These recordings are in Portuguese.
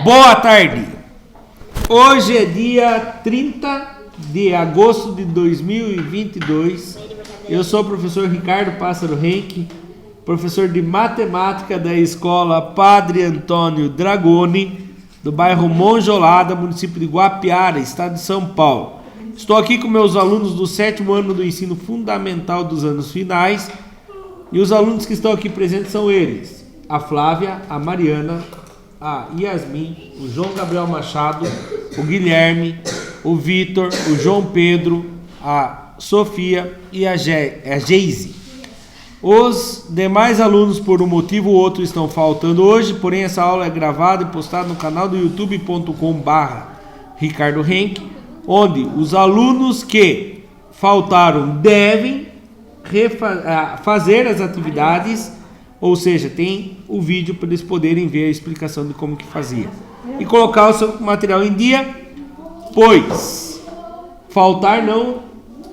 Boa tarde. Hoje é dia 30 de agosto de 2022. Eu sou o professor Ricardo Pássaro Henke, professor de matemática da escola Padre Antônio Dragoni, do bairro Monjolada, município de Guapiara, estado de São Paulo. Estou aqui com meus alunos do 7º ano do ensino fundamental dos anos finais, e os alunos que estão aqui presentes são eles: a Flávia, a Mariana, a Yasmin, o João Gabriel Machado, o Guilherme, o Vitor, o João Pedro, a Sofia e a Geise. Os demais alunos, por um motivo ou outro, estão faltando hoje, porém essa aula é gravada e postada no canal do youtube.com/Ricardo Henke, onde os alunos que faltaram devem fazer as atividades, ou seja, tem o vídeo para eles poderem ver a explicação de como que fazia e colocar o seu material em dia, pois faltar não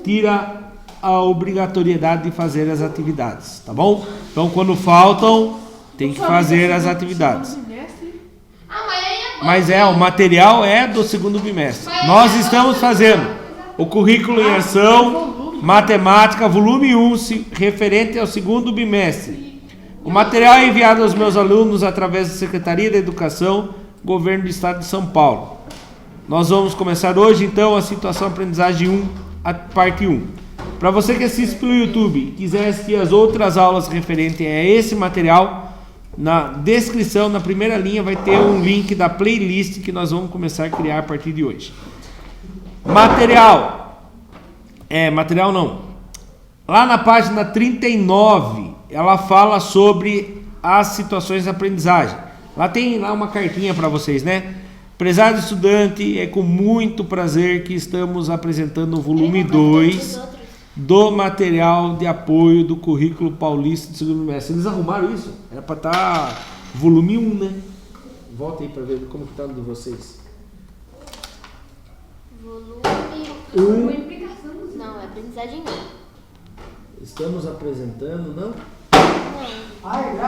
tira a obrigatoriedade de fazer as atividades, tá bom? Então quando faltam tem que fazer as atividades. Mas o material é do segundo bimestre. Nós estamos fazendo o currículo em ação, matemática, volume 1, referente ao segundo bimestre. O material é enviado aos meus alunos através da Secretaria da Educação, Governo do Estado de São Paulo. Nós vamos começar hoje, então, a situação aprendizagem 1, a parte 1. Para você que assiste pelo YouTube e quiser assistir as outras aulas referentes a esse material, na descrição, na primeira linha, vai ter um link da playlist que nós vamos começar a criar a partir de hoje. Material não. Lá na página 39, ela fala sobre as situações de aprendizagem. Lá tem uma cartinha para vocês, né? Prezado estudante, é com muito prazer que estamos apresentando o volume 2 do material de apoio do currículo paulista de segundo bimestre. Eles arrumaram isso? Era para estar volume 1, né? Volta aí para ver como que tá no de vocês. Volume 1. Não, é aprendizagem não. Estamos apresentando, não? Não.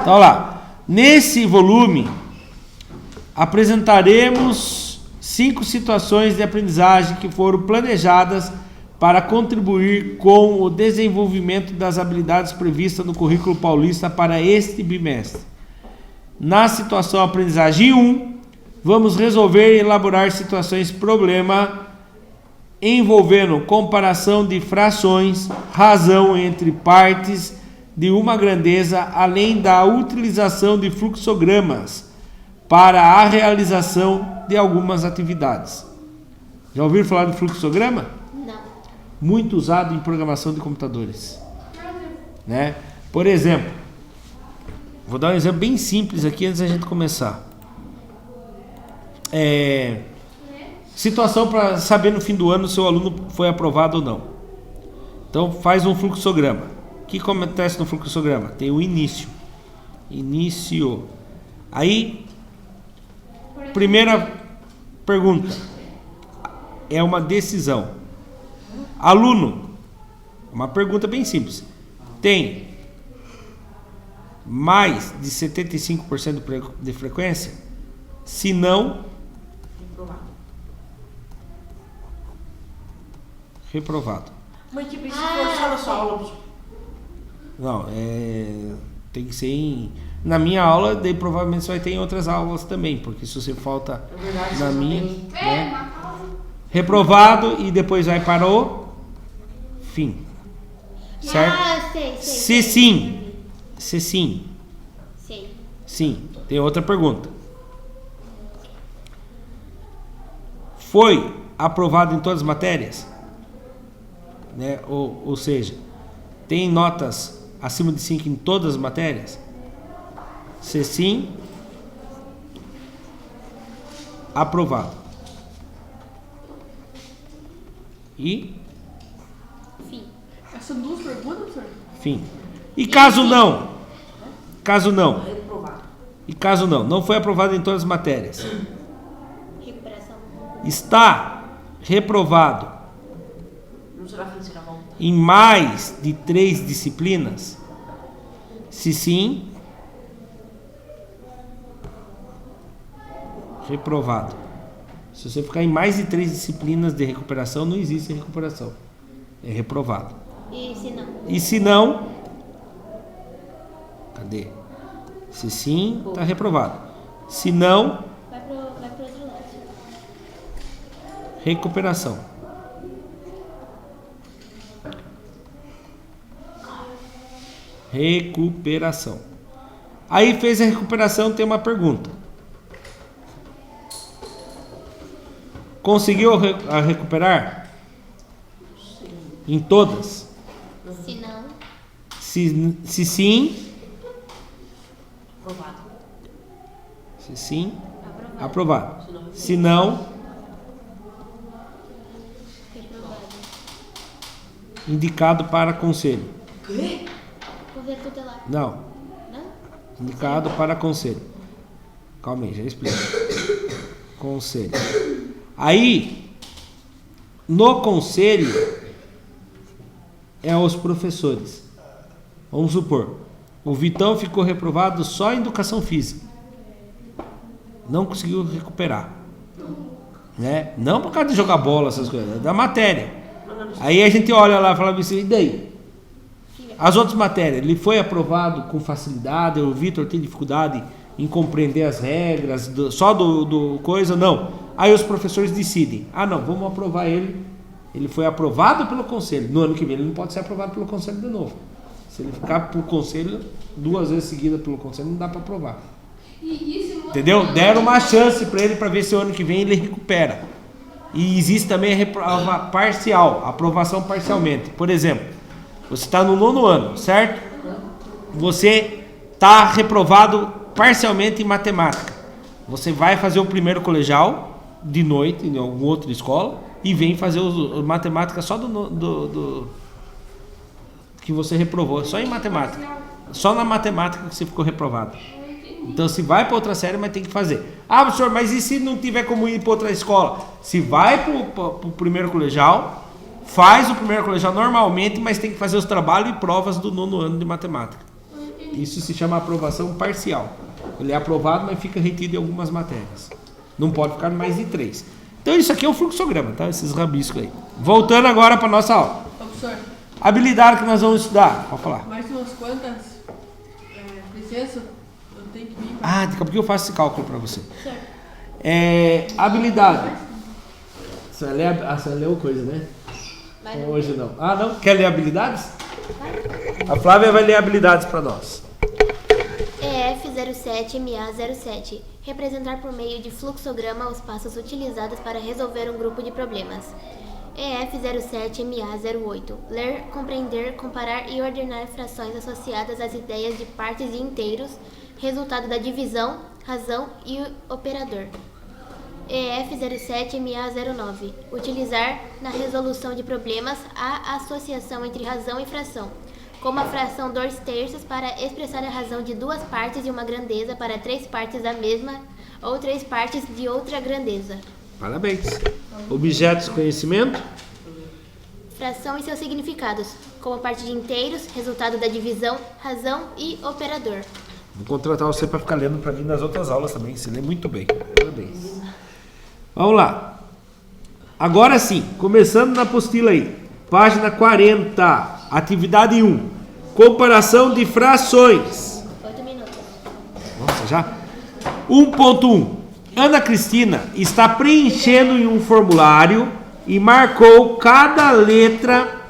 Então lá, nesse volume apresentaremos 5 situações de aprendizagem que foram planejadas para contribuir com o desenvolvimento das habilidades previstas no currículo paulista para este bimestre. Na situação aprendizagem 1, vamos resolver e elaborar situações problema envolvendo comparação de frações, razão entre partes de uma grandeza, além da utilização de fluxogramas para a realização de algumas atividades. Já ouviram falar de fluxograma? Não. Muito usado em programação de computadores, né? Por exemplo, vou dar um exemplo bem simples aqui antes da gente começar. Situação para saber no fim do ano se o aluno foi aprovado ou não. Então faz um fluxograma. O que acontece no fluxograma? Tem o início. Aí, primeira pergunta é uma decisão. Aluno, uma pergunta bem simples. Tem mais de 75% de frequência? Se não, reprovado. Mas que precisa forçar na sua aula, professor? Não, tem que ser na minha aula, daí provavelmente você vai ter em outras aulas também, porque se você falta na minha, né? Reprovado e depois vai para o fim. Certo? Se sim. Sei. Sim. Tem outra pergunta. Foi aprovado em todas as matérias? Né? Ou seja, tem notas acima de 5 em todas as matérias? Se sim, aprovado. E? Fim. Essas duas perguntas, professor? Fim. E caso não? Reprovado. E caso não foi aprovado em todas as matérias? Recuperação. Está reprovado Não será fim, será bom. em mais de 3 disciplinas? Se sim, reprovado. Se você ficar em mais de 3 disciplinas de recuperação, não existe recuperação. É reprovado. E se não? E se não... Cadê? Se sim, está reprovado. Se não, Vai pro outro lado. recuperação. Recuperação. Aí fez a recuperação, tem uma pergunta. Conseguiu recuperar? Em todas? Se não, Se sim, Aprovado. se sim, aprovado. aprovado. Se não, Reprovado. indicado para conselho. Quê? Correr tutelar. Não, Não? indicado para conselho. Calma aí, já explico. Conselho. Aí, no conselho, é os professores. Vamos supor, o Vitão ficou reprovado só em educação física. Não conseguiu recuperar. Né? Não por causa de jogar bola, essas coisas, é da matéria. Aí a gente olha lá e fala assim, e daí? As outras matérias, ele foi aprovado com facilidade, o Vitor tem dificuldade em compreender as regras, só do coisa, não. Aí os professores decidem, não, vamos aprovar ele. Ele foi aprovado pelo conselho. No ano que vem ele não pode ser aprovado pelo conselho de novo. Se ele ficar pro conselho 2 vezes seguidas pelo conselho, não dá para aprovar. Entendeu? Deram uma chance para ele para ver se o ano que vem ele recupera. E existe também a reprova parcial, aprovação parcialmente. Por exemplo, você está no 9º ano, certo? Você está reprovado parcialmente em matemática. Você vai fazer o primeiro colegial de noite em alguma outra escola e vem fazer o matemática só do que você reprovou, só em matemática. Só na matemática que você ficou reprovado. Então se vai para outra série, mas tem que fazer. Professor, mas e se não tiver como ir para outra escola? Se vai para o primeiro colegial, faz o primeiro colegial normalmente, mas tem que fazer os trabalhos e provas do 9º ano de matemática. Isso se chama aprovação parcial. Ele é aprovado, mas fica retido em algumas matérias. Não pode ficar mais de 3. Então isso aqui é o fluxograma, tá? Esses rabiscos aí. Voltando agora para nossa aula. Professor, Habilidade que nós vamos estudar. Pode falar. mais umas quantas licença eu tenho que vir. Daqui a pouco eu faço esse cálculo para você. Certo. Habilidade. Você leu coisa, né? Vai no- Hoje não. Não? Quer ler habilidades? A Flávia vai ler habilidades para nós. EF07MA07. Representar por meio de fluxograma os passos utilizados para resolver um grupo de problemas. EF07MA08. Ler, compreender, comparar e ordenar frações associadas às ideias de partes e inteiros, resultado da divisão, razão e operador. EF07MA09. Utilizar na resolução de problemas a associação entre razão e fração, como a fração 2/3 para expressar a razão de 2 partes de uma grandeza para 3 partes da mesma ou 3 partes de outra grandeza. Parabéns. Objetos de conhecimento. Fração e seus significados, como parte de inteiros, resultado da divisão, razão e operador. Vou contratar você para ficar lendo para mim nas outras aulas também. Você lê muito bem. Parabéns. Vamos lá. Agora sim, começando na apostila aí. Página 40. Atividade 1. Comparação de frações. 8 minutos. Nossa, já? 1.1. Ana Cristina está preenchendo em um formulário e marcou cada letra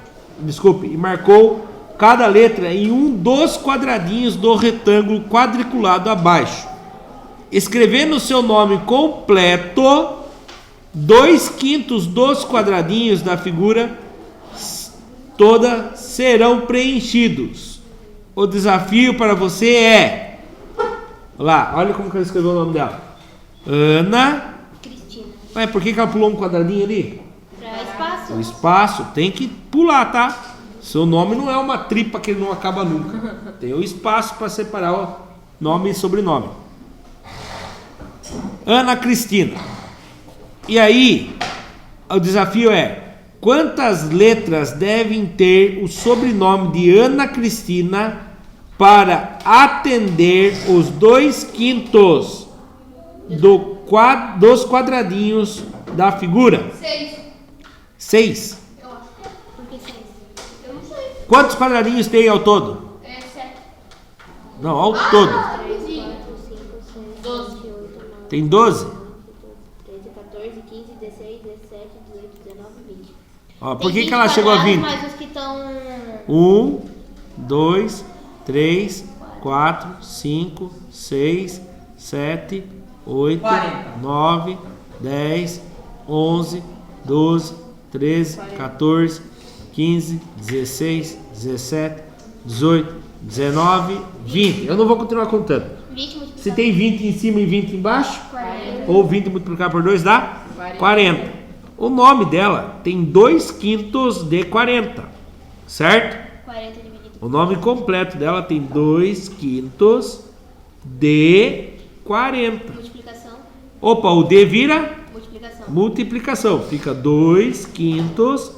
em um dos quadradinhos do retângulo quadriculado abaixo. Escrevendo o seu nome completo, 2/5 dos quadradinhos da figura toda serão preenchidos. O desafio para você é... olha como que ela escreveu o nome dela. Ana... Cristina. Ué, por que ela pulou um quadradinho ali? Para espaço. O espaço tem que pular, tá? Seu nome não é uma tripa que não acaba nunca. Tem o espaço para separar o nome e sobrenome. Ana Cristina. E aí, o desafio é: quantas letras devem ter o sobrenome de Ana Cristina para atender os 2/5 do dos quadradinhos da figura? 6. 6. Por que 6? Eu não sei. Quantos quadradinhos tem ao todo? É 7. Não, ao todo. 3, 4, 5, 6, 12. 7, 8, 9, Tem 12? 13, 14, 15, 16, 17, 18, 19, 20. Ó, por Tem que 20 ela chegou a quadrados, 20? Mas os que estão... 1, 2, 3, 4, 5, 6, 7, 8, 9, 10, 11, 12, 13, 14, 15, 16, 17, 18, 19, 20. Eu não vou continuar contando. 20 multiplicado. Se tem 20 em cima e 20 embaixo, 40. ou 20 multiplicado por 2 dá 40. O nome dela tem 2/5 de 40, certo? 40 dividido O nome completo dela tem 2/5 de 40. multiplicação. Opa, o D vira Multiplicação. multiplicação. Fica 2/5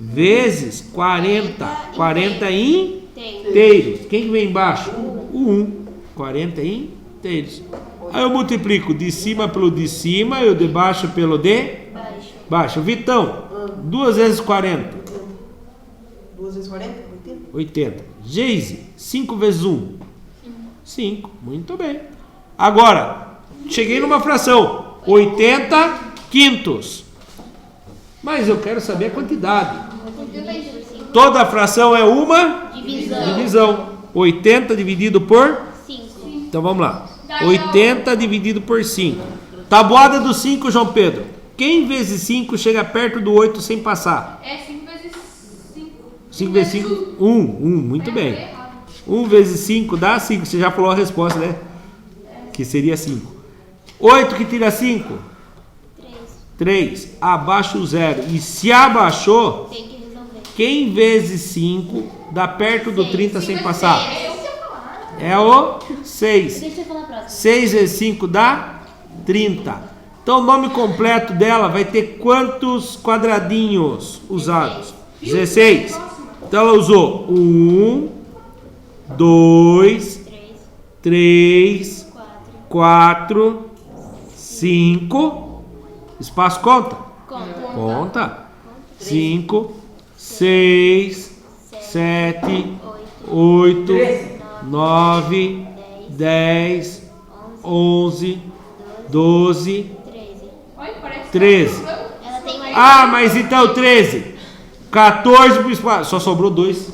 vezes 40. 40 inteiros. Quem que vem embaixo? O 1. 40 inteiros. Aí eu multiplico de cima pelo de cima e o de baixo pelo de Baixo. baixo. Vitão, 2 vezes 40. 2 vezes 40? 80? 80. Geise, 5 vezes 1. 5. Muito bem. Agora, cheguei numa fração. 80 quintos. Mas eu quero saber a quantidade. 80 dividido por 5. Toda fração é uma Divisão. divisão. 80 dividido por... 5. Então vamos lá. 80 dividido por 5. Tabuada do 5, João Pedro. Quem vezes 5 chega perto do 8 sem passar? É 5 vezes 5. 5 vezes 5? 1. Muito bem. 1 vezes 5 dá 5. Você já falou a resposta, né? Que seria 5. 8 que tira 5? 3. 3. Abaixa o 0. E se abaixou, Tem que resolver. quem vezes 5 dá perto do 30 sem passar? Eu que ia falar. É o 6. Deixa eu falar a próxima. 6 vezes 5 dá 30. Então o nome completo dela vai ter quantos quadradinhos usados? 16. Então ela usou 1, 2, 3, 3, 4. 4, 5. Espaço conta? Conta. Conta. 5, 6, 7, 8, 9, 10, 11, 12, 13. Olha, parece 13. Ela tem mais... Ah, mas então 13. 14 pro espaço. Só sobrou 2.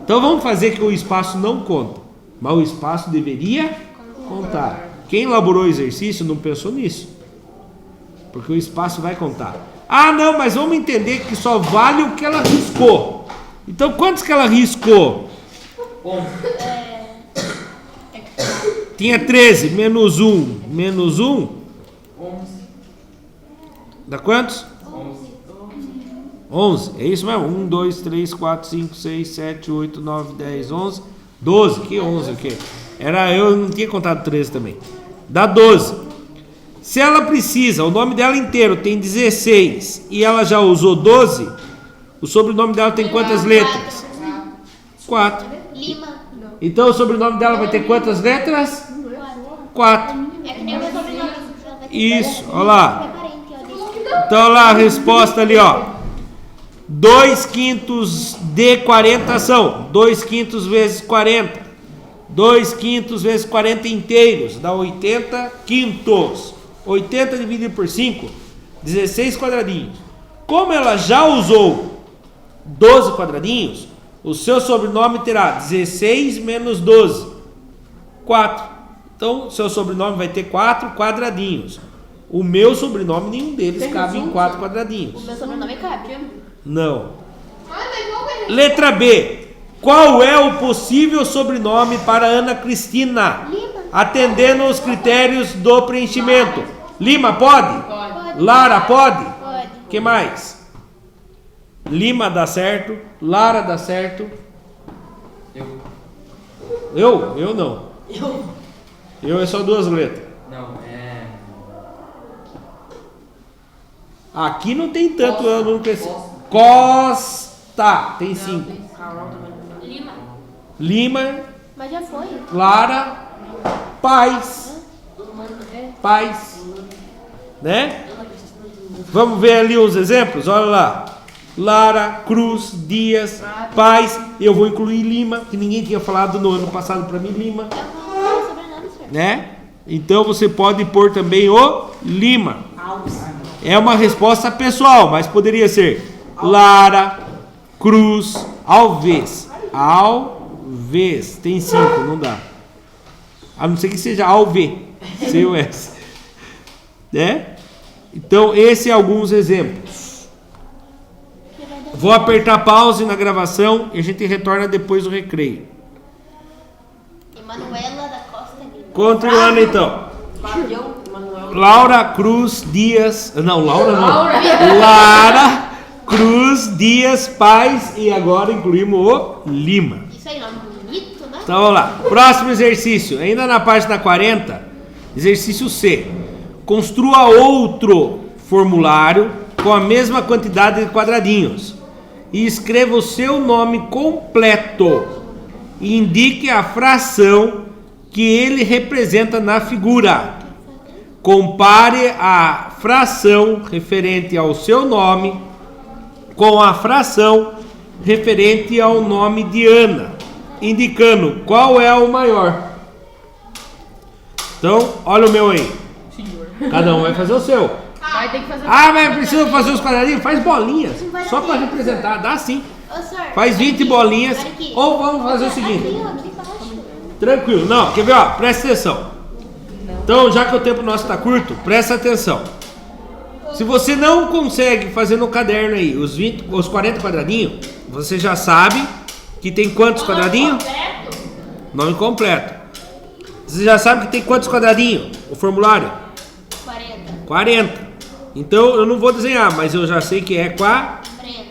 Então vamos fazer que o espaço não conta. Mas o espaço deveria contar. Quem elaborou o exercício não pensou nisso. Porque o espaço vai contar. Ah, não, mas vamos entender que só vale o que ela riscou. Então quantos que ela riscou? Tinha 13, menos 1, menos 1. 11. Dá quantos? 11, é isso mesmo? 1, 2, 3, 4, 5, 6, 7, 8, 9, 10, 11, 12. Que 11 o quê? Eu não tinha contado 13 também. Dá 12. Se ela precisa, o nome dela inteiro tem 16 e ela já usou 12, o sobrenome dela tem quantas letras? 4. Lima. Então o sobrenome dela vai ter quantas letras? 4. É que nem o meu sobrenome. Ela vai ter Isso, olha lá. É parente, ó. Então lá a resposta ali, ó. 2/5 de 40 são 2/5 vezes 40. 2/5 vezes 40 inteiros dá 80 quintos. 80 dividido por 5, 16 quadradinhos. Como ela já usou 12 quadradinhos, o seu sobrenome terá 16 menos 12, 4. Então, seu sobrenome vai ter 4 quadradinhos. O meu sobrenome, nenhum deles cabe em 4 quadradinhos. O meu sobrenome cabe. Não. Ah, mas qual que é? Letra B. Qual é o possível sobrenome para Ana Cristina? Lima. Atendendo aos critérios do preenchimento. Lima pode? Pode. Lara pode? Pode. O que mais? Lima dá certo. Lara dá certo. Eu não. Eu é só 2 letras. Não, é. Aqui não tem tanto aluno que esse. Costa. Tem 5. Lima. Lima, Mas já foi. Lara, Paz. Paz. né? Vamos ver ali os exemplos? Olha lá. Lara, Cruz, Dias, Paz. Eu vou incluir Lima, que ninguém tinha falado no ano passado para mim, Lima. É o sobrenome, senhor. Né? Então você pode pôr também o Lima. É uma resposta pessoal, mas poderia ser Lara, Cruz, Alves. Alves. Tem 5, não dá. A não ser que seja Alve. C-U-S. Né? Então, esses são alguns exemplos. Vou apertar pause na gravação e a gente retorna depois do recreio. Emanuela da Costa Lima. Continuando então. Fabião, Manuel. Laura Cruz Dias. Não, Laura não. Lara Cruz Dias Paz. E agora incluímos o Lima. Isso aí, nome bonito, né? Então vamos lá. Próximo exercício. Ainda na página 40. Exercício C. Construa outro formulário com a mesma quantidade de quadradinhos. E escreva o seu nome completo. E indique a fração que ele representa na figura. Compare a fração referente ao seu nome com a fração referente ao nome de Ana, indicando qual é o maior. Então, olha o meu aí. Cada um vai fazer o seu. Vai ter que fazer. Mas precisa fazer os quadradinhos? Faz bolinhas. Só para representar. Dá sim. Ô, senhor. Faz 20 bolinhas. Olha aqui. Ou vamos fazer o seguinte. Aqui, ó, aqui embaixo. Tranquilo. Não, quer ver? Ó, presta atenção. Então, já que o tempo nosso está curto, presta atenção. Se você não consegue fazer no caderno aí os 40 quadradinhos, você já sabe que tem quantos quadradinhos? Completo? Nome completo. Você já sabe que tem quantos quadradinhos? O formulário? 40. 40. Então eu não vou desenhar, mas eu já sei que é 40. 40.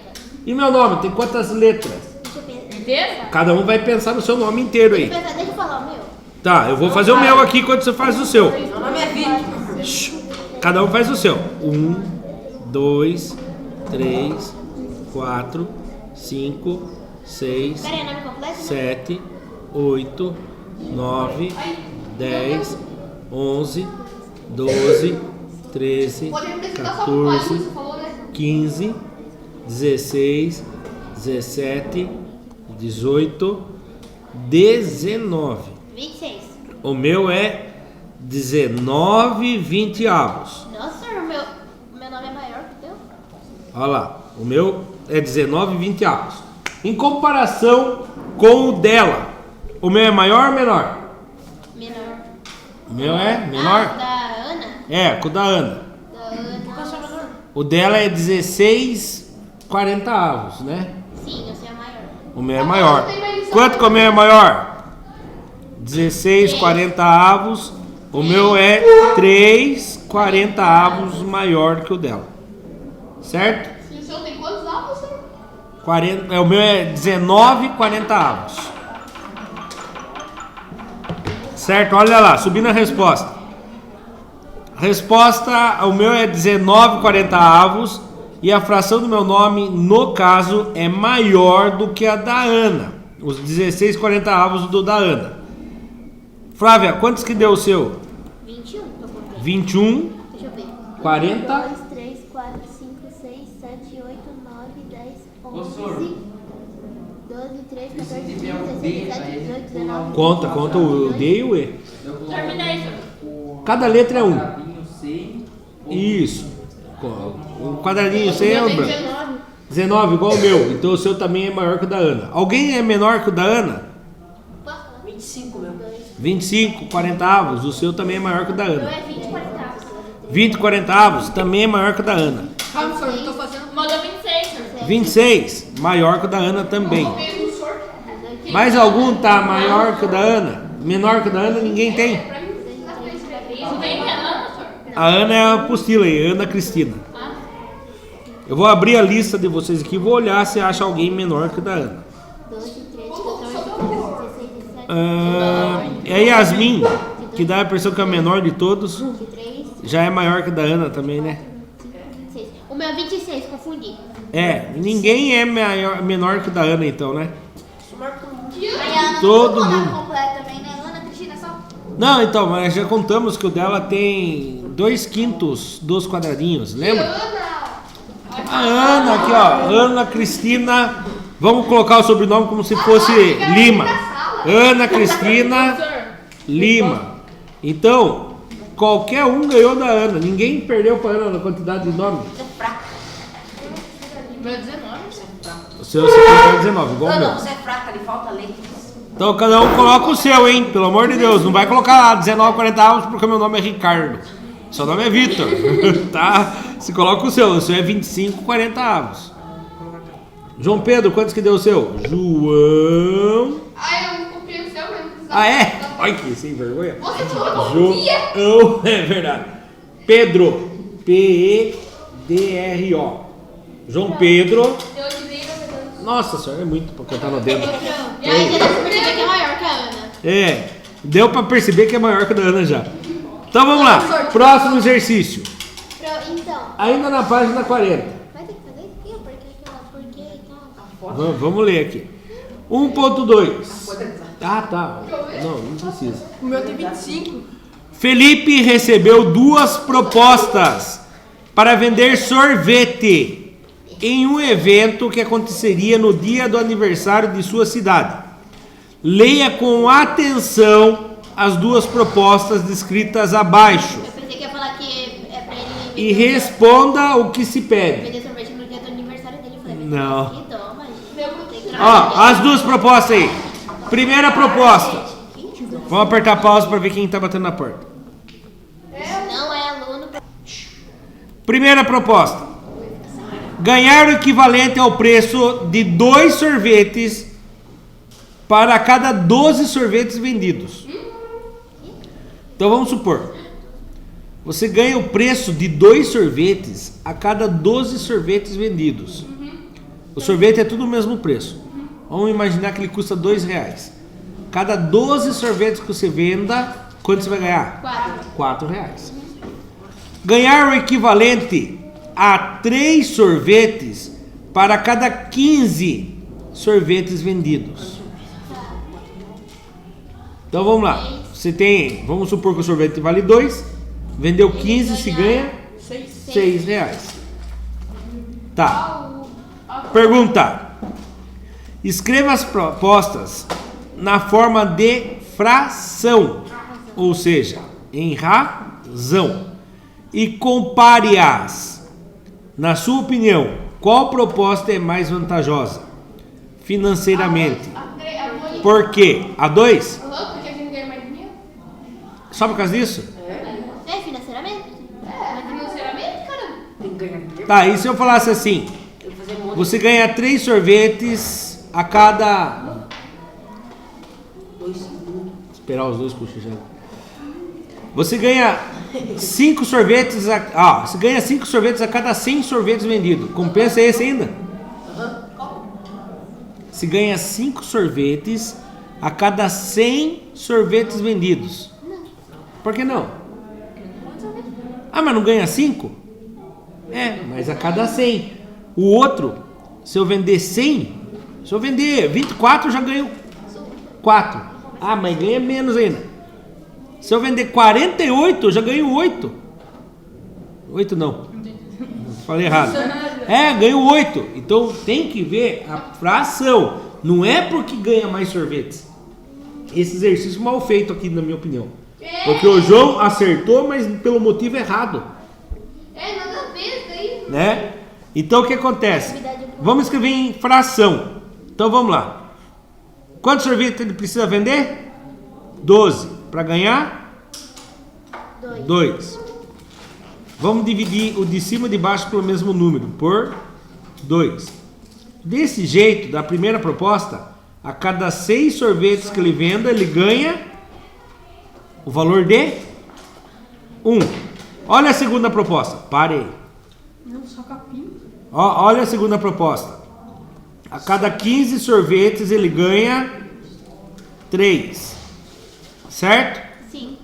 E meu nome, tem quantas letras? Deixa eu pensar. Inteiro? Cada um vai pensar no seu nome inteiro aí. Deixa eu falar o meu. Tá, eu vou fazer o meu aqui enquanto você faz o seu. Meu nome é Vitor. Cada um faz o seu. 1, 2, 3, 4, 5, 6, Peraí, nome completo? 7, 8, 9, 10, 11, 12, 13, Pode representar só um quadro, 14, você falou, né? 15, 16, 17, 18, 19. 26. O meu é 19 20avos. Nossa, senhor, meu nome é maior que o teu? Olha lá, o meu é 19 20avos. Em comparação com o dela, o meu é maior ou menor? Menor. O meu é Ah, menor? da Ana? É, com o da Ana. Da Ana. O dela é 16 40avos, né? Sim, eu sei a maior. O meu é maior. Quanto que o meu é maior? 16 40avos. O meu é 3 40avos maior que o dela. Certo? E o seu tem quantos avos, senhor? 40, o meu é 19 40avos. Certo? Olha lá, subindo a resposta. Resposta, o meu é 19 40avos e a fração do meu nome, no caso, é maior do que a da Ana. Os 16 40avos do da Ana. Flávia, quantos que deu o seu? 21, eu contei. 21, Deixa eu ver. 40. 2, 3, 4, 5, 6, 7, 8, 9, 10, 11, 12, 13, 14, 15, 16, 17, 18, 19. Conta o D e o E. Terminei, senhor. Cada letra é um. Isso. O quadradinho C é o branco. 19, igual o meu. Então o seu também é maior que o da Ana. Alguém é menor que o da Ana? 25, meu. 25 40avos. O seu também é maior que o da Meu Ana. é 20, 40. 20 40avos também é maior que o da Ana. Calma, senhor, eu tô fazendo. Mandou 26, senhor. 26, maior que o da Ana também. Copiei do senhor. Mais algum tá maior que o da Ana? Menor que o da Ana ninguém tem. Não tem Renan, senhor? A Ana é a apostila aí, Ana Cristina. Eu vou abrir a lista de vocês aqui e vou olhar se acha alguém menor que o da Ana. 12, 13, 14, 15, 16, 17, É a Yasmin, que dá a impressão que é a menor de todos. 23, Já é maior que a da Ana também, né? 26. O meu é 26, confundi. É, ninguém é menor que o da Ana então, né? Aí a Ana Todo não mundo. completo também, né? Ana Cristina só. Não, então, mas já contamos que o dela tem 2/5 dos quadradinhos, lembra? A Ana, aqui ó, Ana Cristina, vamos colocar o sobrenome como se fosse Lima. Ana Cristina Lima. Então, qualquer um ganhou da Ana, ninguém perdeu para a Ana na quantidade de nome. Você é fraca. Meu 19. Você é fraca. O seu você colocou 19, igual o meu. Não, você é fraca, lhe falta leite. Então cada um coloca o seu, hein? Pelo amor de Deus, não vai colocar lá 19,40 porque meu nome é Ricardo. Seu nome é Vitor, tá? Você coloca o seu é 25,40. João Pedro, quantos que deu o seu? João. Ai, eu copiei o seu mesmo. Ah, é? Olha que sem vergonha. Você falou João, é verdade. Pedro, Pedro. João Pedro. Eu adivinhei na verdade. Nossa senhora, é muito pra contar no dedo. E aí já dá pra perceber que é maior que a Ana. É, deu pra perceber que é maior que a da Ana já. Então vamos lá, próximo exercício. Então, Ainda na página 40. vai ter que fazer isso aqui, porque e tal. Vamos ler aqui. 1.2. Ah, tá. Não precisa. O meu tem 25. Felipe recebeu 2 propostas para vender sorvete em um evento que aconteceria no dia do aniversário de sua cidade. Leia com atenção as 2 propostas descritas abaixo Eu pensei que ia falar que é pra ele e responda o que se pede. vender sorvete no dia do aniversário dele. Eu falei, Não. que toma, gente. Tem que Ó, as 2 propostas aí. Primeira proposta. Vamos apertar pausa para ver quem tá batendo na porta. Não é aluno. Primeira proposta. Ganhar o equivalente ao preço de 2 sorvetes para cada 12 sorvetes vendidos. Então vamos supor. Você ganha o preço de 2 sorvetes a cada 12 sorvetes vendidos. O sorvete é tudo o mesmo preço. Vamos imaginar que ele custa R$2. Cada 12 sorvetes que você venda, quanto você vai ganhar? R$4. Ganhar o equivalente a 3 sorvetes para cada 15 sorvetes vendidos. Então vamos lá. Você tem, vamos supor que o sorvete vale 2, vendeu 15, se ganha R$6. Tá. Pergunta. Escreva as propostas na forma de fração, ou seja, em razão, e compare-as. Na sua opinião, qual proposta é mais vantajosa financeiramente? Por quê? A 2? Porque a gente ganha mais dinheiro. Só por causa disso? É, financeiramente. Mas financeiramente, cara. Tem que ganhar dinheiro. Tá, e se eu falasse assim, Tem que fazer um monte você ganha 3 sorvetes a cada... de 2 segundos. Esperar os 2 cochichando. Você ganha 5 sorvetes você ganha 5 sorvetes a cada 100 sorvetes vendidos. Compensa esse ainda? Se ganha 5 sorvetes a cada 100 sorvetes vendidos. Por que não? Ah, mas não ganha 5? É, mas a cada 100. O outro, se eu vender 100, se eu vender 24, eu já ganho 4. Ah, mas ganha menos ainda. Se eu vender 48, eu já ganho 8. 8 não. Falei errado. É, ganho 8. Então tem que ver a fração. Não é porque ganha mais sorvetes. Esse exercício mal feito aqui, na minha opinião. Porque o João acertou, mas pelo motivo errado. É, nada a ver isso daí. Né? Então o que acontece? Vamos escrever em fração. Então vamos lá. Quantos sorvetes ele precisa vender? 12. Para ganhar? 2. Vamos dividir o de cima e de baixo pelo mesmo número, por 2. Desse jeito, da primeira proposta, a cada 6 sorvetes que ele venda, ele ganha o valor de 1. Olha a segunda proposta. Parei. Não, só capim. Olha a segunda proposta. A cada 15 sorvetes ele ganha 3. Certo? Sim.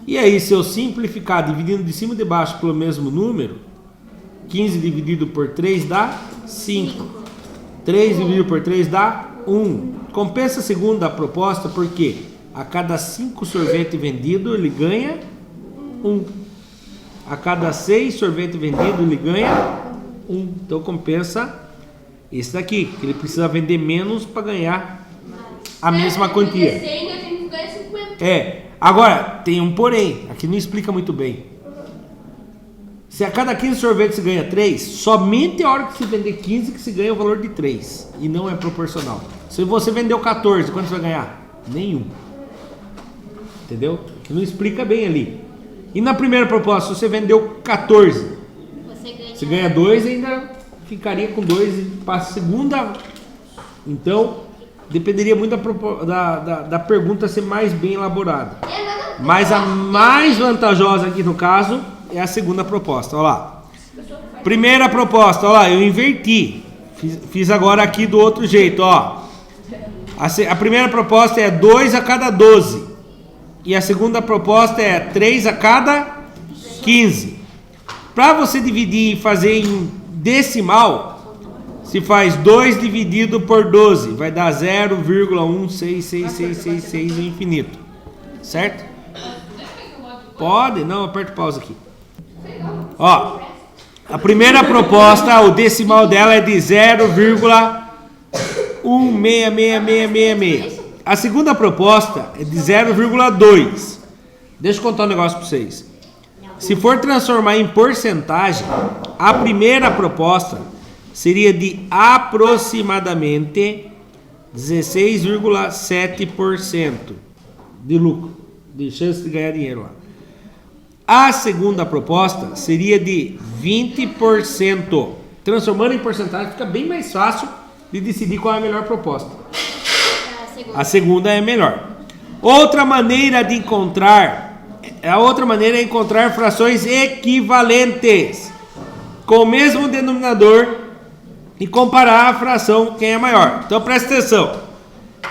E aí, se eu simplificar dividindo de cima e de baixo pelo mesmo número, 15 dividido por 3 dá 5. 3 dividido por 3 dá 1. Compensa a segunda proposta porque a cada 5 sorvetes vendidos ele ganha 1. a cada 6 sorvetes vendidos, ele ganha 1. Então compensa esse daqui, que ele precisa vender menos para ganhar a mesma quantia. 100, eu tenho que ganhar 50. Agora, tem um porém, aqui não explica muito bem. Se a cada 15 sorvetes você ganha 3, somente a hora que você vender 15 que você ganha o valor de 3. E não é proporcional. Se você vendeu 14, quanto você vai ganhar? Nenhum. Entendeu? Que não explica bem ali. E na primeira proposta, se você vendeu 14, você ganha 2 e ainda ficaria com 2 e passa a segunda. Então, dependeria muito da pergunta ser mais bem elaborada. Mas a mais vantajosa aqui no caso é a segunda proposta. Olha lá. Primeira proposta, olha lá, eu inverti. Fiz agora aqui do outro jeito, ó. A primeira proposta é 2 a cada 12. E a segunda proposta é 3 a cada 15. Para você dividir e fazer em decimal, se faz 2 dividido por 12, vai dar 0,16666 no infinito. Certo? Pode? Não, aperta pausa aqui. Ó, a primeira proposta, o decimal dela é de 0,166666. A segunda proposta é de 0,2. Deixa eu contar um negócio para vocês. Se for transformar em porcentagem, a primeira proposta seria de aproximadamente 16,7% de lucro, de chance de ganhar dinheiro lá. A segunda proposta seria de 20%. Transformando em porcentagem fica bem mais fácil de decidir qual é a melhor proposta. A segunda é melhor. Outra maneira é encontrar frações equivalentes com o mesmo denominador e comparar a fração quem é maior. Então presta atenção.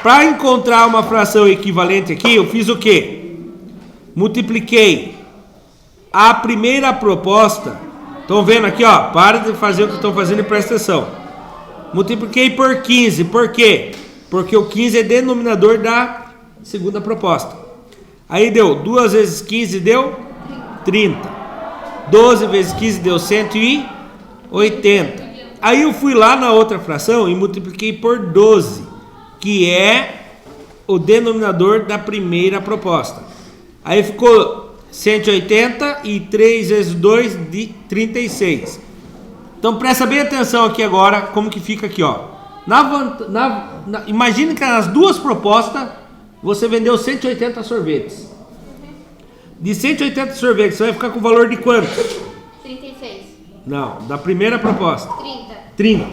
Para encontrar uma fração equivalente aqui, eu fiz o quê? Multipliquei a primeira proposta. Estão vendo aqui, ó? Para de fazer o que estão fazendo e presta atenção. Multipliquei por 15. Por quê? Porque o 15 é denominador da segunda proposta. Aí deu 2 vezes 15 deu 30. 12 vezes 15 deu 180. Aí eu fui lá na outra fração e multipliquei por 12, que é o denominador da primeira proposta. Aí ficou 180 e 3 vezes 2 de 36. Então presta bem atenção aqui agora como que fica aqui, ó. Imagine que nas duas propostas você vendeu 180 sorvetes. De 180 sorvetes você vai ficar com o valor de quanto? 36. Não, da primeira proposta. 30.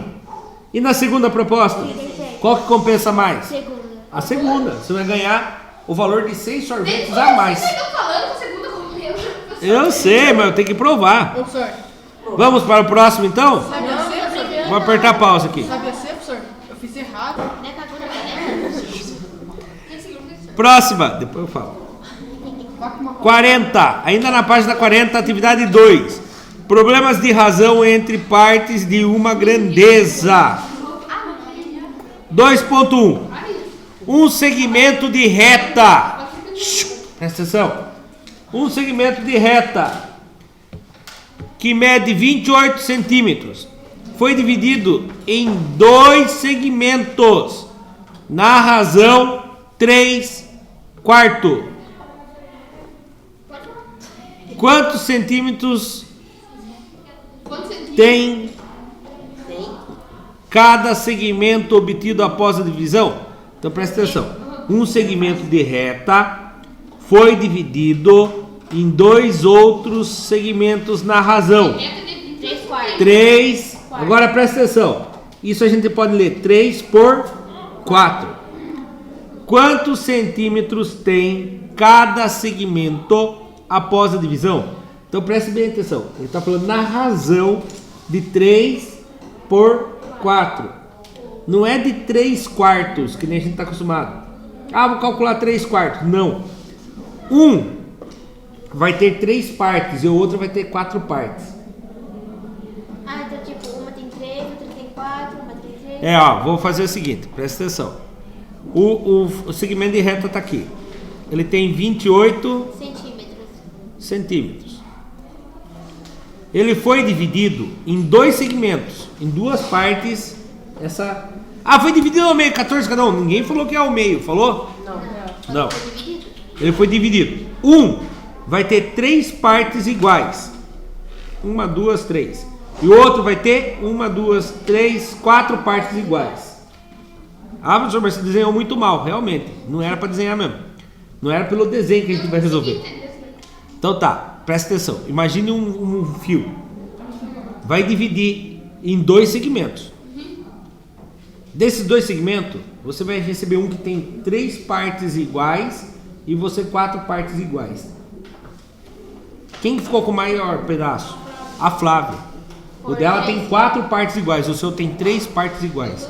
E na segunda proposta? 36. Qual que compensa mais? Segunda. A segunda. Você vai ganhar o valor de 6 sorvetes a mais. Vocês estão falando que a segunda compensa? Eu sei, mas eu tenho que provar. Professor, Vamos para o próximo então? sabe a C, professor? Vou apertar a pausa aqui. Sabe a C, professor? Eu fiz errado. Não é cagou na caneta? Próxima, depois eu falo. 40, ainda na página 40, atividade 2. Problemas de razão entre partes de uma grandeza. 2.1. Um segmento de reta. Presta atenção. Um segmento de reta que mede 28 centímetros foi dividido em 2 segmentos na razão 3/4. Quantos centímetros tem cada segmento obtido após a divisão? Então presta atenção. Um segmento de reta foi dividido em 2 outros segmentos na razão. 3. Agora presta atenção. Isso a gente pode ler 3 por 4. Quantos centímetros tem cada segmento após a divisão? Então preste bem atenção. Ele está falando na razão de 3 por 4. Não é de 3/4, que nem a gente está acostumado. Ah, vou calcular 3/4. Não. Um vai ter 3 partes e o outro vai ter 4 partes. Ah, então tipo, uma tem 3, outra tem 4, uma tem 3. Vou fazer o seguinte, presta atenção. O segmento de reta está aqui. Ele tem 28 centímetros. centímetros. Ele foi dividido em 2 segmentos, em 2 partes. Foi dividido ao meio, 14 cada um. Ninguém falou que é ao meio, falou? Não. Ele foi dividido. Vai ter 3 partes iguais. 1, 2, 3. E o outro vai ter 1, 2, 3, 4 partes iguais. Professor, mas você desenhou muito mal, realmente. Não era para desenhar mesmo. Não era pelo desenho que a gente vai resolver. Então tá, presta atenção. Imagine um fio. Vai dividir em 2 segmentos. Desses 2 segmentos, você vai receber um que tem 3 partes iguais e você 4 partes iguais. Quem ficou com o maior pedaço? A Flávia. O dela tem 4 partes iguais, o seu tem 3 partes iguais.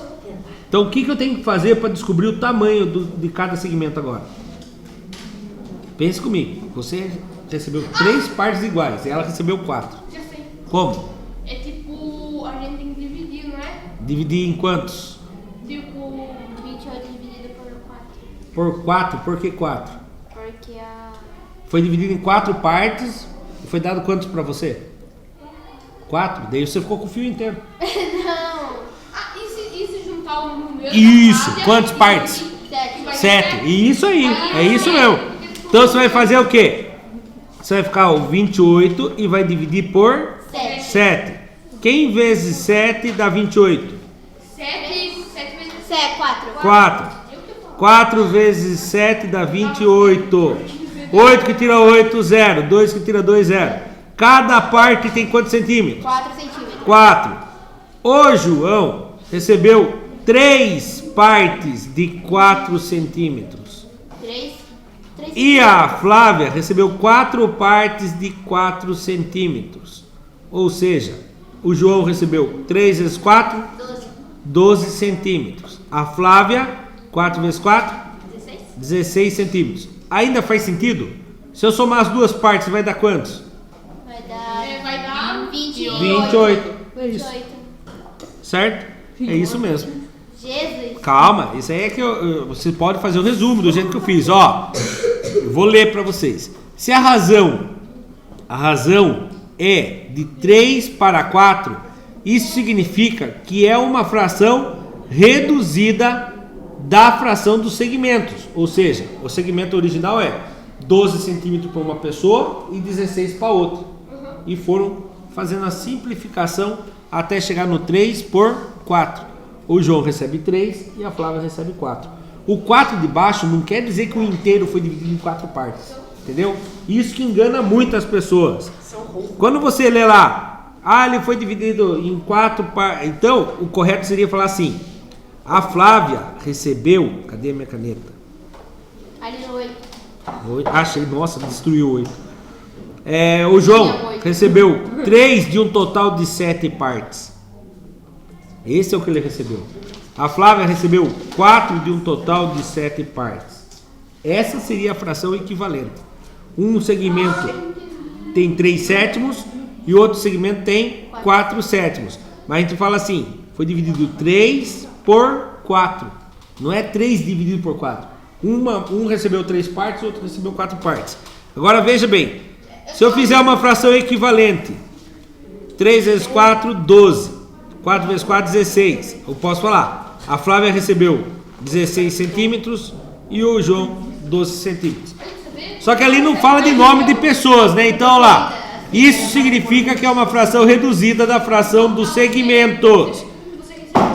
Então o que eu tenho que fazer para descobrir o tamanho de cada segmento agora? Pense comigo. Você recebeu 3 partes iguais e ela recebeu 4. Já sei. Como? É tipo, a gente tem que dividir, não é? Dividir em quantos? Tipo, 28 dividido por 4. Por 4. Por que 4? Porque a... Foi dividido em 4 partes e foi dado quantos para você? 4. Daí você ficou com o fio inteiro. Não. E se juntar o número? Isso. Quantas partes? 7. E isso aí. É isso mesmo. Então você vai fazer o quê? Você vai ficar o 28 e vai dividir por 7. Quem vezes 7 dá 28? 7 vezes 4. 4. 4 vezes 7 dá 28. 8 que tira 8, 0. 2 que tira 2, 0. Cada parte tem quantos centímetros? 4 centímetros. 4. O João recebeu 3 partes de 4 centímetros. 3 E a Flávia recebeu 4 partes de 4 centímetros. Ou seja, o João recebeu 3 vezes 4, 12 centímetros. A Flávia, 4 vezes 4, 16 centímetros. Ainda faz sentido? Se eu somar as 2 partes, vai dar quantos? Vai dar 28. É isso. Certo? É isso mesmo. Jesus. Calma, isso aí é que você pode fazer o resumo do jeito que eu fiz. Eu vou ler para vocês. Se a razão é de 3 para 4, isso significa que é uma fração reduzida da fração dos segmentos. Ou seja, o segmento original é 12 centímetros para uma pessoa e 16 para outra. E foram fazendo a simplificação até chegar no 3 por 4. O João recebe 3 e a Flávia recebe 4. O 4 de baixo não quer dizer que o inteiro foi dividido em 4 partes. Entendeu? Isso que engana muitas pessoas. Quando você lê lá, ele foi dividido em 4 partes. Então, o correto seria falar assim: a Flávia recebeu. Cadê a minha caneta? Ali no 8. Achei, nossa, destruiu 8. O João recebeu 3 de um total de 7 partes. Esse é o que ele recebeu. A Flávia recebeu 4 de um total de 7 partes. Essa seria a fração equivalente. Um segmento tem 3 sétimos e outro segmento tem 4 sétimos. Mas a gente fala assim, foi dividido 3 por 4. Não é 3 dividido por 4. Um recebeu 3 partes, o outro recebeu 4 partes. Agora veja bem, se eu fizer uma fração equivalente, 3 vezes 4, 12. 4 vezes 4, 16. Eu posso falar, a Flávia recebeu 16 centímetros e o João 12 centímetros. Só que ali não fala de nome de pessoas, né? Então, olha lá. Isso significa que é uma fração reduzida da fração dos segmentos.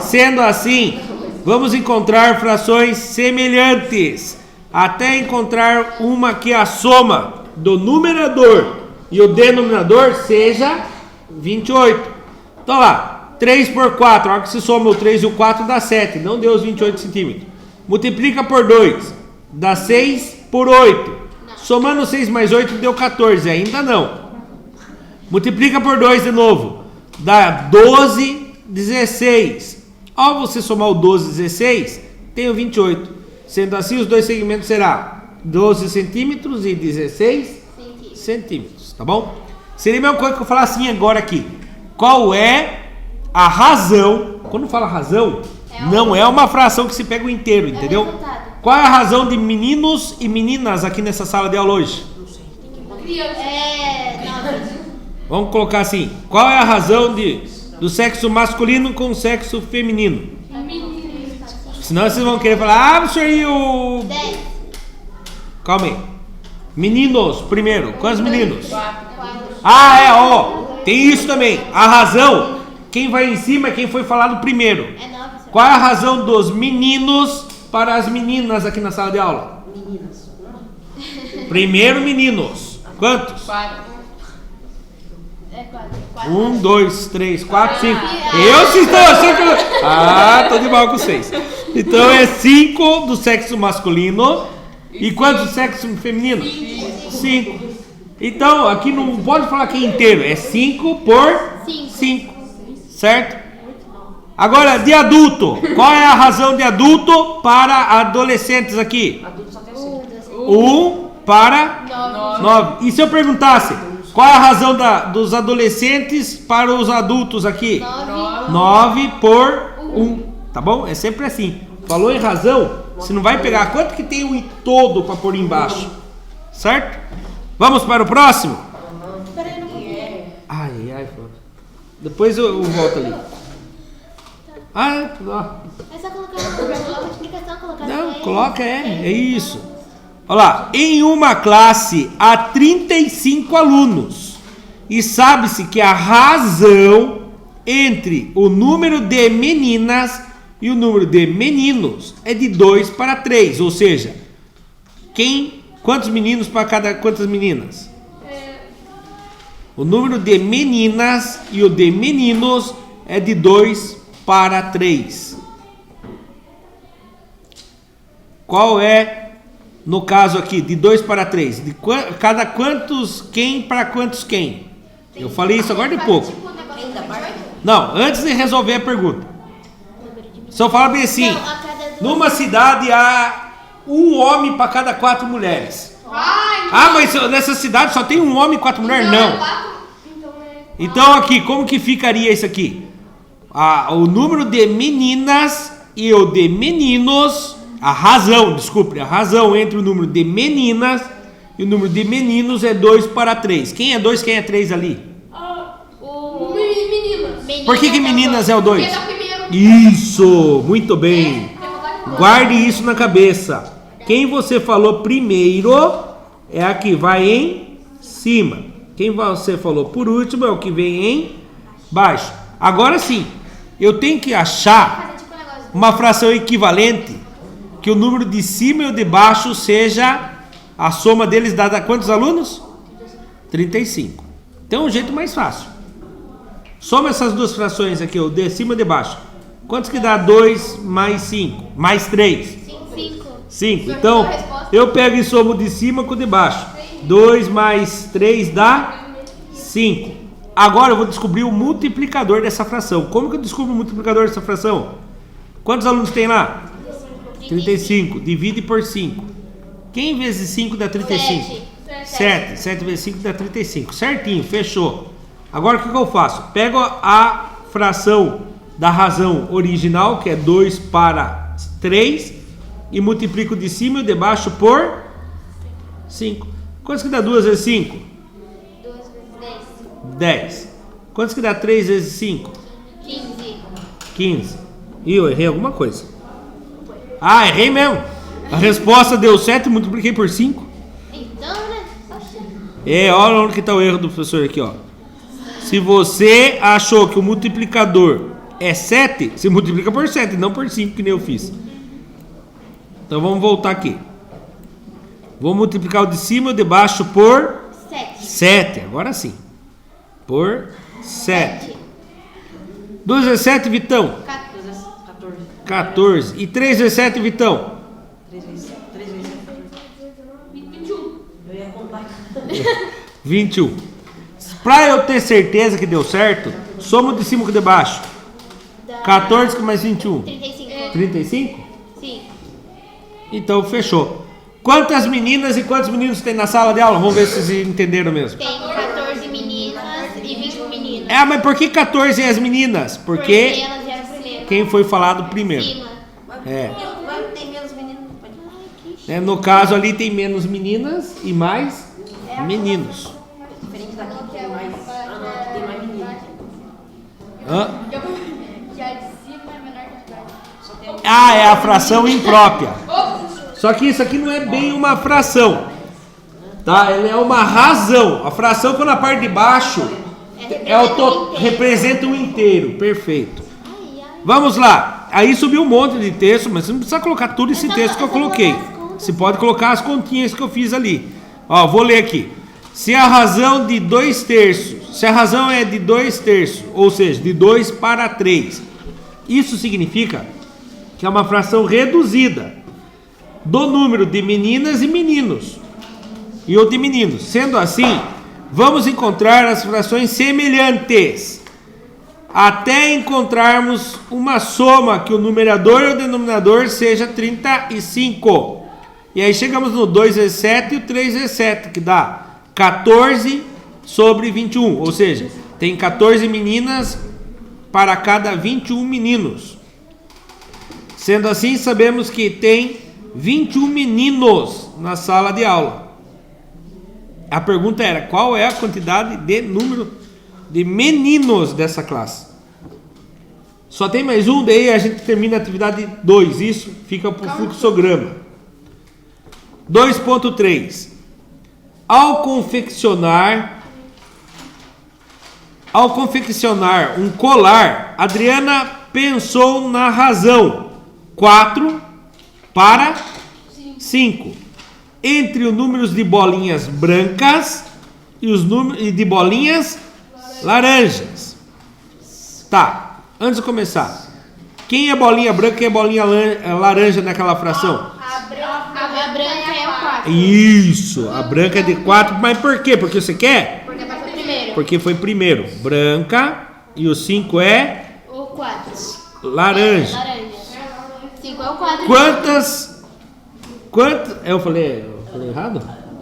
Sendo assim, vamos encontrar frações semelhantes, até encontrar uma que a soma do numerador e o denominador seja 28. Então, olha lá. 3 por 4, a hora que se soma o 3 e o 4 dá 7, não deu os 28 centímetros. Multiplica por 2, dá 6 por 8. Somando 6 mais 8 deu 14, ainda não. Multiplica por 2 de novo, dá 12, 16. Ao você somar o 12 e 16, tem o 28. Sendo assim, os dois segmentos será 12 centímetros e 16 centímetros, tá bom? Seria a mesma coisa que eu falar assim agora aqui. Qual é a razão? Quando fala razão, não é uma fração que se pega o inteiro, entendeu? Qual é a razão de meninos e meninas aqui nessa sala de aula hoje? Vamos colocar assim. Qual é a razão do sexo masculino com o sexo feminino? Senão vocês vão querer falar, professor, e o... 10. Calma aí. Meninos, primeiro. Quantos meninos? 4. Tem isso também. A razão, quem vai em cima é quem foi falado primeiro. É 9. Qual é a razão dos meninos para as meninas aqui na sala de aula? Meninas. Primeiro, meninos. Quantos? 4. É 4. 1, 2, 3, 4, 5. Eu sim estou sempre. Tô de mal com vocês. Então é 5 do sexo masculino. E quantos do sexo feminino? 5. Então aqui não pode falar que é inteiro. É 5 por 5. Certo? Agora, de adulto. Qual é a razão de adulto para adolescentes aqui? Adulto só tem 5. 1 para 9. E se eu perguntasse, qual é a razão dos adolescentes para os adultos aqui? 9 por 1. Tá bom? É sempre assim. Falou em razão, você não vai pegar quanto que tem o todo para pôr embaixo. Certo? Vamos para o próximo? Ai. Depois eu volto ali. É só colocar uma multiplicação, colocar Não, 10. coloca, é isso. Olha lá, em uma classe há 35 alunos e sabe-se que a razão entre o número de meninas e o número de meninos é de 2 para 3, ou seja, quantos meninos para quantas meninas? O número de meninas e o de meninos é de 2 para 3. Qual é, no caso aqui, de 2 para 3? De cada quantos quem para quantos quem? Eu falei isso agora de pouco. Não, antes de resolver a pergunta. Se eu falar bem assim, numa cidade há um homem para cada 4 mulheres. Mas nessa cidade só tem um homem e 4 mulheres? Não. Então aqui, como que ficaria isso aqui? O número de meninas e o de meninos, a razão entre o número de meninas e o número de meninos é 2 para 3. Quem é 2, quem é 3 ali? Meninas. Por que meninas é o 2? Porque é o primeiro. Isso, muito bem. Guarde isso na cabeça. Quem você falou primeiro é a que vai em cima. Quem você falou por último é o que vem em baixo. Agora sim, eu tenho que achar uma fração equivalente que o número de cima e o de baixo seja a soma deles dada a quantos alunos? 35. Tem um jeito mais fácil. Soma essas duas frações aqui, o de cima e o de baixo. Quantos que dá 2 mais 5? Mais 3? 5. Então, eu pego e somo de cima com o de baixo. 2 mais 3 dá 5. Agora eu vou descobrir o multiplicador dessa fração. Como que eu descubro o multiplicador dessa fração? Quantos alunos tem lá? 35. Divide por 5. Quem vezes 5 dá 35? 7. 7 vezes 5 dá 35. Certinho, fechou. Agora o que eu faço? Pego a fração da razão original, que é 2 para 3, e multiplico de cima e de baixo por 5. Quantos que dá 2 vezes 5? 2 vezes 10. Quantos que dá 3 vezes 5? 15. Ih, eu errei alguma coisa. Errei mesmo. A resposta deu 7, multipliquei por 5. Então, né? Olha onde que está o erro do professor aqui, ó. Se você achou que o multiplicador é 7, você multiplica por 7, não por 5, que nem eu fiz. Então vamos voltar aqui. Vou multiplicar o de cima e o de baixo por 7. Agora sim. Por 7. 2 vezes 7, Vitão? 14. E 3 vezes 7, Vitão? 3 vezes 7, 21. eu ia contar. 21. Para eu ter certeza que deu certo, soma o de cima com o de baixo. 14 mais 21. 35. 35? Sim. Então fechou. Quantas meninas e quantos meninos tem na sala de aula? Vamos ver se vocês entenderam mesmo. Tem 14 meninas e 21 meninos. Mas por que 14 é as meninas? Porque elas vieram primeiro. quem foi falado primeiro. Cima. Tem menos meninos. No caso ali tem menos meninas e mais meninos. Diferente daqui, que é mais. Hã? Que a de cima é menor que a de baixo. Ah, é a fração imprópria. Só que isso aqui não é bem uma fração, tá? Ela é uma razão. A fração, quando a parte de baixo representa um inteiro. Perfeito. Vamos lá. Aí subiu um monte de texto, mas você não precisa colocar tudo esse texto que eu coloquei. Você pode colocar as continhas que eu fiz ali. Ó, vou ler aqui. Se a razão de 2/3, se a razão é de 2/3, ou seja, de 2 para 3, isso significa que é uma fração reduzida do número de meninas e meninos e ou de meninos. Sendo assim, vamos encontrar as frações semelhantes até encontrarmos uma soma que o numerador e o denominador seja 35. E aí chegamos no 2 vezes 7 e o 3 vezes 7, que dá 14 sobre 21. Ou seja, tem 14 meninas para cada 21 meninos. Sendo assim, sabemos que tem 21 meninos na sala de aula. A pergunta era, qual é a quantidade de número de meninos dessa classe? Só tem mais um, daí a gente termina a atividade 2. Isso fica para o fluxograma. 2.3. Ao confeccionar um colar, Adriana pensou na razão 4 para 5 entre os números de bolinhas brancas e os números de bolinhas laranjas. Tá, antes de começar, quem é bolinha branca e quem é bolinha laranja naquela fração? A branca é o 4. Isso, a branca é de 4, mas por quê? Porque você quer? Porque foi primeiro. Porque foi primeiro, branca, e o 5 é O 4. laranja. Laranja. 5 é o 4. Quantas? Eu falei errado?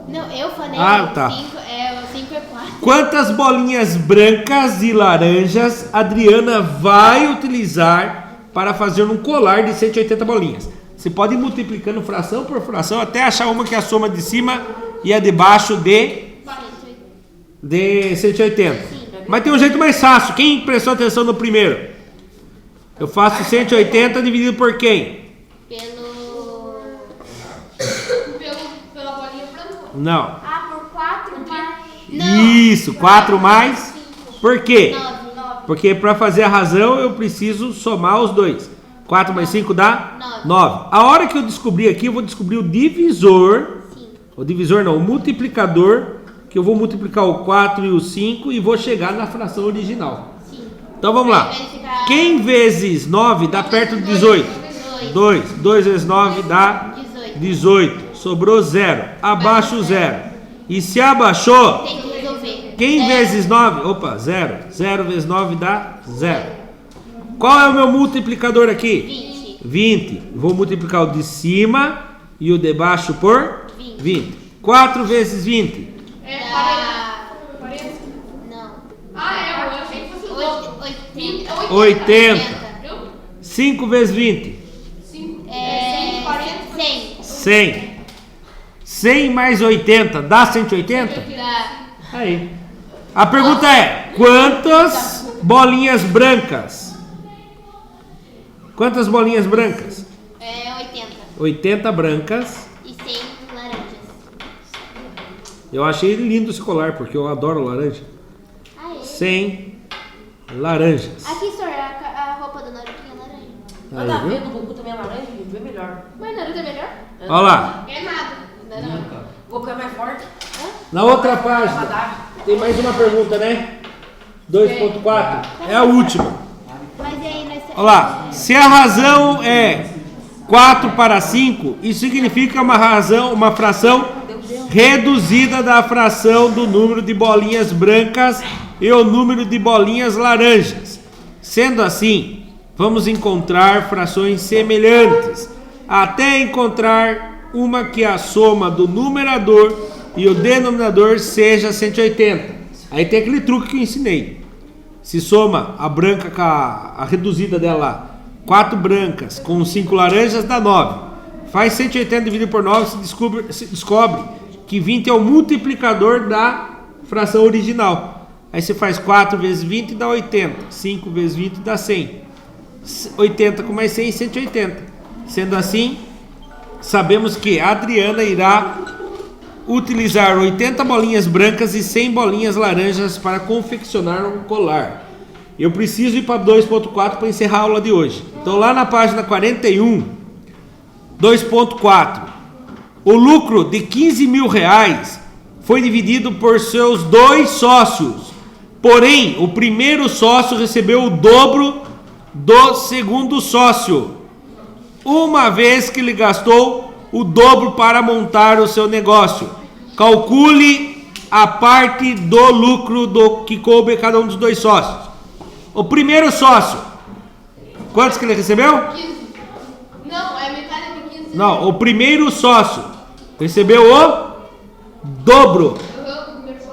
Não, eu falei. Ah, tá. 5 é 4. Quantas bolinhas brancas e laranjas Adriana vai utilizar para fazer um colar de 180 bolinhas? Você pode ir multiplicando fração por fração até achar uma que é a soma de cima e a de baixo de 180. Mas tem um jeito mais fácil. Quem prestou atenção no primeiro? Eu faço 180 dividido por quem? Pela bolinha branca. Não. Ah, por 4 mais... Isso, 4 mais. Por quê? 9. Porque para fazer a razão eu preciso somar os dois. 4 mais 5 dá 9. A hora que eu descobrir aqui, eu vou descobrir o divisor. O divisor não, o multiplicador. Que eu vou multiplicar o 4 e o 5 e vou chegar na fração original. Então vamos lá. Quem vezes 9 dá perto de 18? 2. 2 vezes 9 dá 18. Sobrou 0. Abaixo 0. E se abaixou, Tem que resolver. quem vezes 9? Opa, 0. 0 vezes 9 dá 0. Qual é o meu multiplicador aqui? 20. Vou multiplicar o de cima e o de baixo por 20. 4 vezes 20. É Dá... 40. Não. Ah, eu achei que fosse o dobro. 80. 80. Viu? 5 vezes 20. 5. É... 100. 100. 100 mais 80 dá 180? Dá... Aí. A pergunta é, quantas bolinhas brancas? Quantas bolinhas brancas? É 80. 80 brancas. E 100 laranjas. Eu achei lindo esse colar, porque eu adoro laranja. Aê. 100 laranjas. Aqui, senhor, a roupa do Naruto é laranja. Aí, Nada a viu? ver, do Goku também é laranja, bem melhor. Mas Naruto é melhor? Olha lá. É nada. O Goku é mais forte. Na outra página, tem mais uma pergunta, né? 2.4. É a última. Mas e aí, nós... Olha lá. Se a razão é 4 para 5, isso significa uma fração reduzida da fração do número de bolinhas brancas e o número de bolinhas laranjas. Sendo assim, vamos encontrar frações semelhantes, até encontrar uma que a soma do numerador e o denominador seja 180. Aí tem aquele truque que eu ensinei. Se soma a branca com a reduzida dela lá, 4 brancas com 5 laranjas dá 9. Faz 180 dividido por 9, se descobre que 20 é o multiplicador da fração original. Aí você faz 4 vezes 20 dá 80. 5 vezes 20 dá 100. 80 com mais 100, 180. Sendo assim, sabemos que a Adriana irá utilizar 80 bolinhas brancas e 100 bolinhas laranjas para confeccionar um colar. Eu preciso ir para 2.4 para encerrar a aula de hoje. Então lá na página 41, 2.4, o lucro de 15 mil reais foi dividido por seus 2 sócios. Porém, o primeiro sócio recebeu o dobro do segundo sócio, uma vez que ele gastou o dobro para montar o seu negócio. Calcule a parte do lucro que coube a cada um dos 2 sócios. O primeiro sócio, quantos que ele recebeu? 15. Não, é metade de 15. Não, o primeiro sócio recebeu o dobro.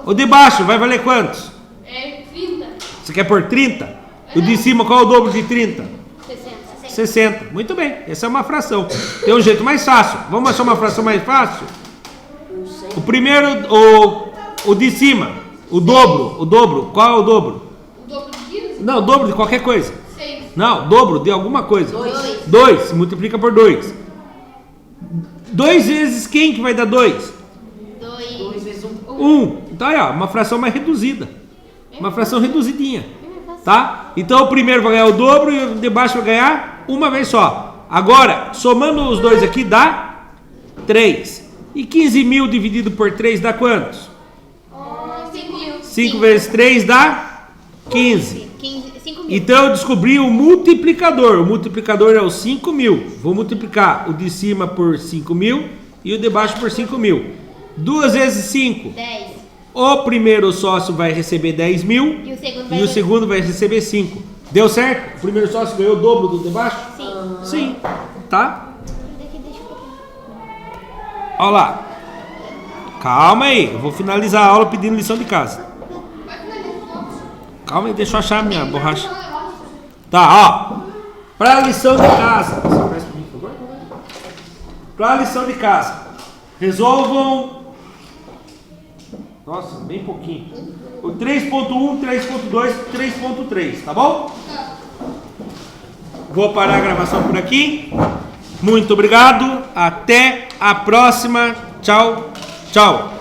O de baixo vai valer quantos? É 30. Você quer pôr 30? O de cima, qual é o dobro de 30? 60. 60. Muito bem, essa é uma fração. Tem um jeito mais fácil. Vamos achar uma fração mais fácil? O primeiro, o de cima, o dobro. Qual é o dobro? O dobro de 15? Não, o dobro de qualquer coisa. 6. Não, dobro de alguma coisa. 2. 2, multiplica por 2. 2 vezes quem que vai dar 2? 2 vezes 1. 1. Então aí, ó, uma fração mais reduzida. Uma fração reduzidinha. Tá? Então o primeiro vai ganhar o dobro e o de baixo vai ganhar uma vez só. Agora, somando os dois aqui dá 3. E 15 mil dividido por 3 dá quantos? 5 mil. 5 vezes 3 dá 15. 5 mil. Então eu descobri o multiplicador. O multiplicador é o 5 mil. Vou multiplicar o de cima por 5 mil e o de baixo por 5 mil. 2 vezes 5. 10. O primeiro sócio vai receber 10 mil E o segundo vai receber 5. Deu certo? O primeiro sócio ganhou o dobro do de baixo? Sim. Sim. Tá? Daqui deixa um pouquinho. Olha lá. Calma aí. Eu vou finalizar a aula pedindo lição de casa. Calma aí, deixa eu achar a minha borracha. Tá, ó. Para a lição de casa. Para a lição de casa. Resolvam. Nossa, bem pouquinho. O 3.1, 3.2, 3.3, tá bom? Vou parar a gravação por aqui. Muito obrigado. Até a próxima. Tchau, tchau.